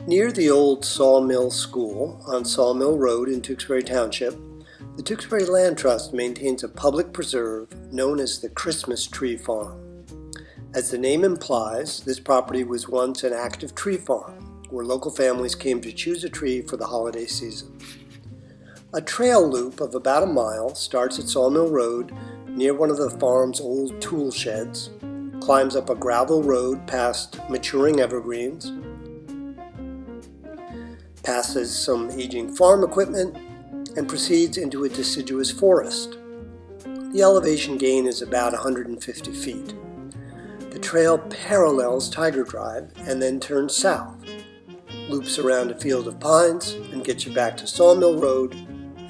Near the old Sawmill School on Sawmill Road in Tewksbury Township, the Tewksbury Land Trust maintains a public preserve known as the Christmas Tree Farm. As the name implies, this property was once an active tree farm, where local families came to choose a tree for the holiday season. A trail loop of about a mile starts at Sawmill Road near one of the farm's old tool sheds, climbs up a gravel road past maturing evergreens, passes some aging farm equipment, and proceeds into a deciduous forest. The elevation gain is about 150 feet. The trail parallels Tiger Drive and then turns south, loops around a field of pines, and gets you back to Sawmill Road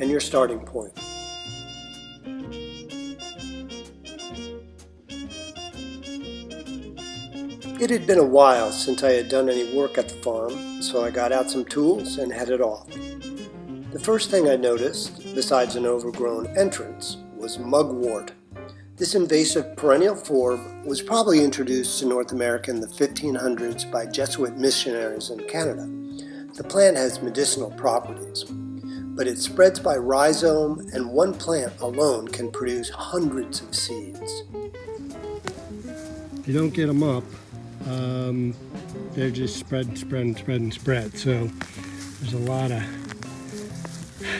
and your starting point. It had been a while since I had done any work at the farm, so I got out some tools and headed off. The first thing I noticed, besides an overgrown entrance, was mugwort. This invasive perennial form was probably introduced to North America in the 1500s by Jesuit missionaries in Canada. The plant has medicinal properties, but it spreads by rhizome, and one plant alone can produce hundreds of seeds. If you don't get them up, they're just spread. So there's a lot of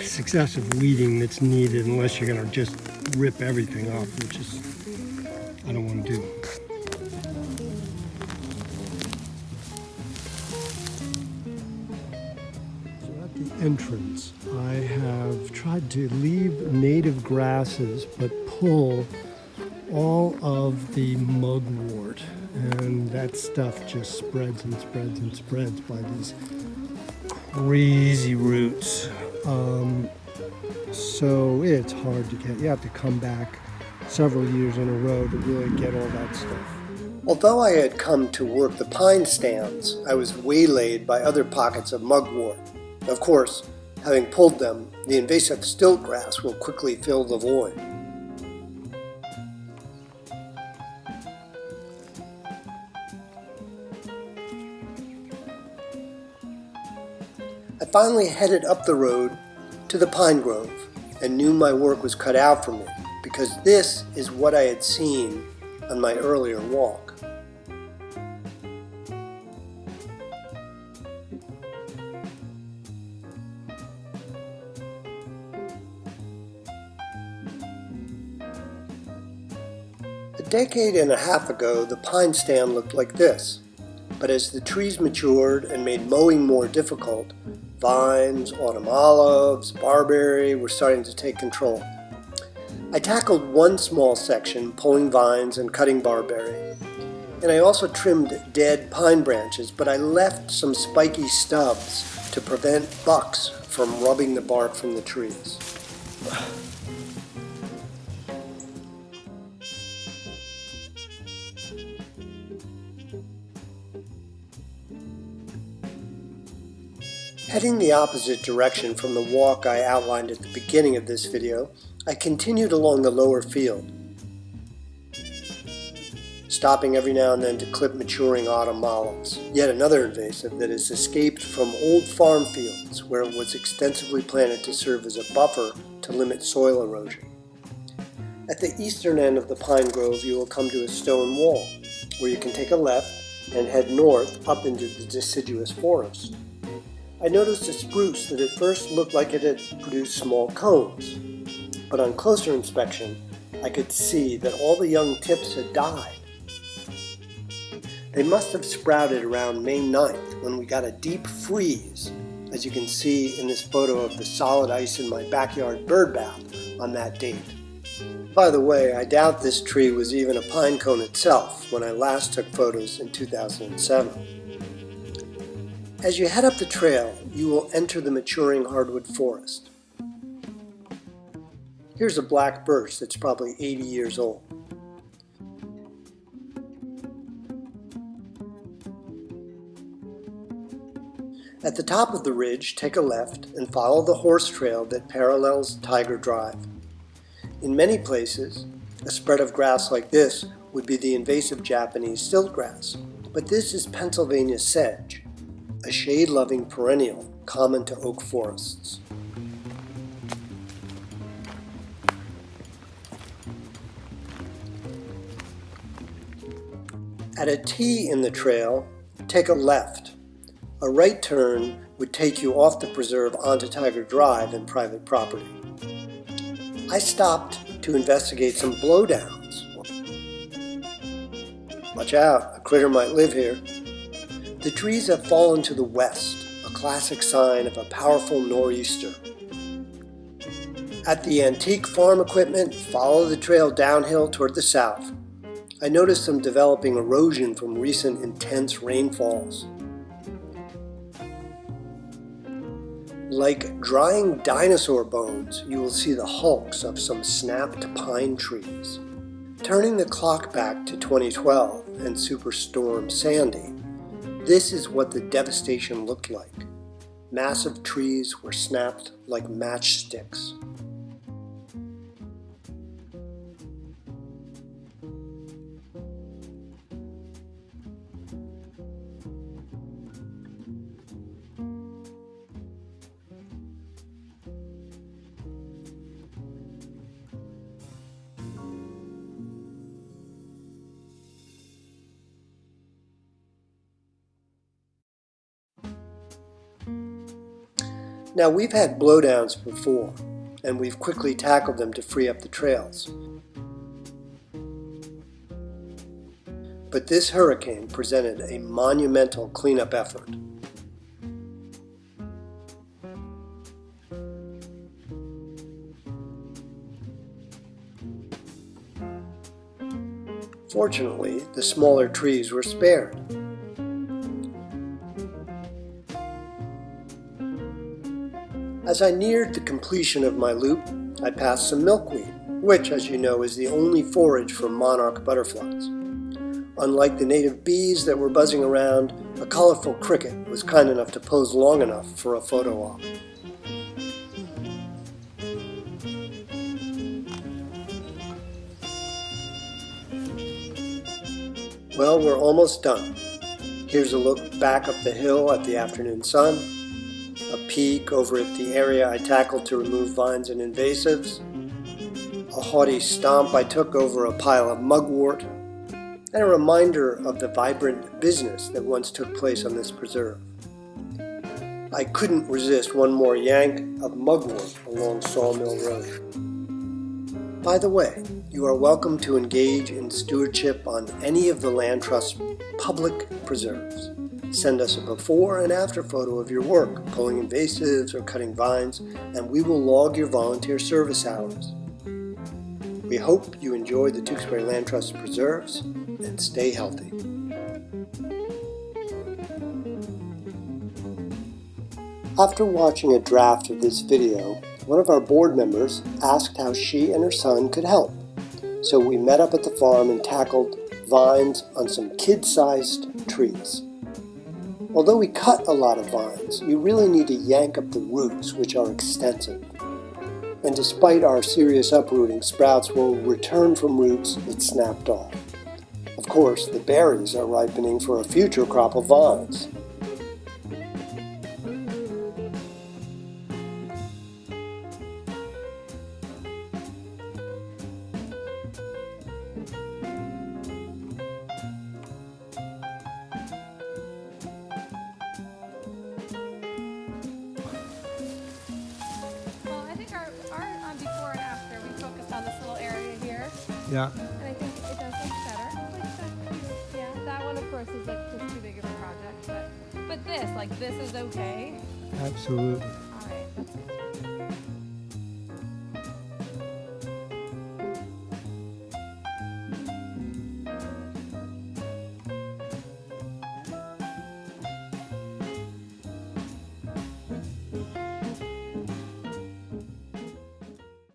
successive weeding that's needed unless you're going to just rip everything off, which is I don't want to do. So at the entrance, I have tried to leave native grasses but pull all of the mugwort, and that stuff just spreads and spreads and spreads by these crazy roots. So it's hard to get. You have to come back several years in a row to really get all that stuff. Although I had come to work the pine stands, I was waylaid by other pockets of mugwort. Of course, having pulled them, the invasive stilt grass will quickly fill the void. I finally headed up the road to the pine grove and knew my work was cut out for me, because this is what I had seen on my earlier walk. A decade and a half ago, the pine stand looked like this, but as the trees matured and made mowing more difficult, vines, autumn olives, barberry were starting to take control. I tackled one small section, pulling vines and cutting barberry. And I also trimmed dead pine branches, but I left some spiky stubs to prevent bucks from rubbing the bark from the trees. Heading the opposite direction from the walk I outlined at the beginning of this video, I continued along the lower field, stopping every now and then to clip maturing autumn olives, yet another invasive that has escaped from old farm fields where it was extensively planted to serve as a buffer to limit soil erosion. At the eastern end of the pine grove, you will come to a stone wall, where you can take a left and head north up into the deciduous forest. I noticed a spruce that at first looked like it had produced small cones, but on closer inspection, I could see that all the young tips had died. They must have sprouted around May 9th when we got a deep freeze, as you can see in this photo of the solid ice in my backyard bird bath on that date. By the way, I doubt this tree was even a pine cone itself when I last took photos in 2007. As you head up the trail, you will enter the maturing hardwood forest. Here's a black birch that's probably 80 years old. At the top of the ridge, take a left and follow the horse trail that parallels Tiger Drive. In many places, a spread of grass like this would be the invasive Japanese stilt grass, but this is Pennsylvania sedge. a shade-loving perennial common to oak forests. At a T in the trail, take a left. A right turn would take you off the preserve onto Tiger Drive and private property. I stopped to investigate some blowdowns. Watch out, a critter might live here. The trees have fallen to the west, a classic sign of a powerful nor'easter. At the antique farm equipment, follow the trail downhill toward the south. I noticed some developing erosion from recent intense rainfalls. Like drying dinosaur bones, you will see the hulks of some snapped pine trees. Turning the clock back to 2012 and Superstorm Sandy, this is what the devastation looked like. Massive trees were snapped like matchsticks. Now, we've had blowdowns before, and we've quickly tackled them to free up the trails. But this hurricane presented a monumental cleanup effort. Fortunately, the smaller trees were spared. As I neared the completion of my loop, I passed some milkweed, which, as you know, is the only forage for monarch butterflies. Unlike the native bees that were buzzing around, a colorful cricket was kind enough to pose long enough for a photo op. Well, we're almost done. Here's a look back up the hill at the afternoon sun, a peek over at the area I tackled to remove vines and invasives, a haughty stomp I took over a pile of mugwort, and a reminder of the vibrant business that once took place on this preserve. I couldn't resist one more yank of mugwort along Sawmill Road. By the way, you are welcome to engage in stewardship on any of the Land Trust's public preserves. Send us a before and after photo of your work, pulling invasives or cutting vines, and we will log your volunteer service hours. We hope you enjoy the Tewksbury Land Trust preserves and stay healthy. After watching a draft of this video, one of our board members asked how she and her son could help. So we met up at the farm and tackled vines on some kid-sized trees. Although we cut a lot of vines, you really need to yank up the roots, which are extensive. And despite our serious uprooting, sprouts will return from roots that snapped off. Of course, the berries are ripening for a future crop of vines. Before and after, we focused on this little area here, Yeah. and I think it does look better. Yeah, that one of course is like just too big of a project, but this is okay. Absolutely. All right, that's good.